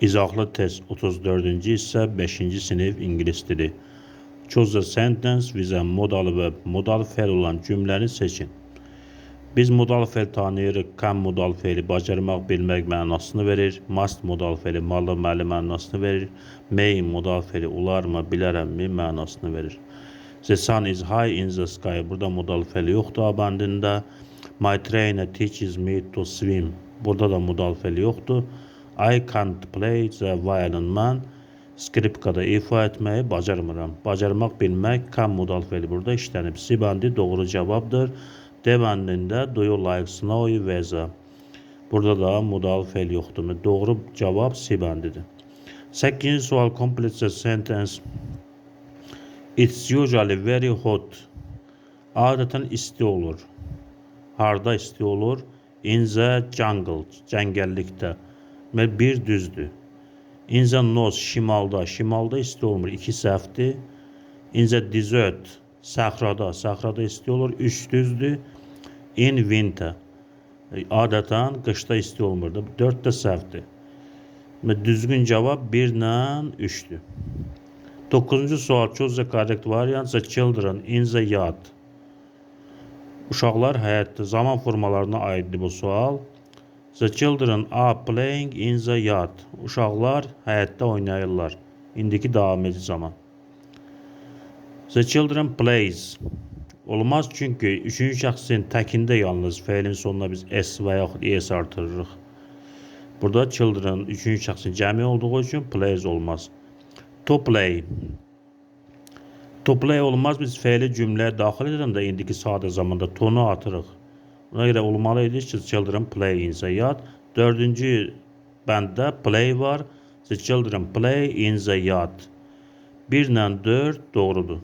İzahlı test 34-cü hissə 5-ci sinif ingilis dili. Choose the sentence with a modal və modal fe'l olan cümləni seçin. Biz modal fe'l tanıyırıq. Can modal fe'li bacarmaq, bilmək mənasını verir. Must modal fe'li malı, məli mənasını verir. May modal fe'li olarmı, bilərəmmi mənasını verir. The sun is high in the sky. Burada modal fe'li yoxdur A bəndində. My trainer teaches me to swim. Burada da modal fe'li yoxdur. I can't play the violin. Mən skripkada ifa etməyi bacarmıram. Bacarmaq, bilmək, can modal fe'li burada işlənib. C bəndi doğru cavabdır. D bəndində do you like snowy weather? Burada da modal fe'l yoxdur. Doğru cavab C bəndidir. 8-ci sual complete the sentence. It's usually very hot. Adətən isti olur. Harda isti olur? In the jungle. Cəngəllikdə. Bir düzdür. In the north. Şimalda. Şimalda isti olmur. 2 səhvdir. In the desert. Səhrada. Səhrada isti olur. 3 düzdür. In winter. Adətən qışda isti olmur. 4 də səhvdir. Düzgün cavab 1 ilə 3'dür. 9-cu sual. Choose the correct variant. The children in the yard. Uşaqlar həyətdə. Zaman formalarına aiddir bu sual. The children are playing in the yard. Uşaqlar həyətdə oynayırlar. İndiki davam edici zaman. The children plays. Olmaz çünki 3-cü şəxsin təkində yalnız fe'lin sonuna biz s və yaxud es artırırıq. Burada children 3-cü şəxsin cəmi olduğu üçün plays olmaz. To play. To play olmaz, biz fe'li cümləyə daxil edəndə indiki sadə zamanda tonu atırıq. Buna görə olmalı idi ki, children play in the yard. 4-cü bəndə play var. The children play in the yard. 1 ilə 4 doğrudur.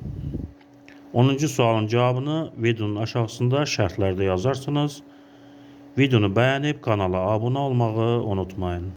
10-cu sualın cavabını videonun aşağısında şərtlərdə yazarsınız. Videonu bəyənib kanala abunə olmağı unutmayın.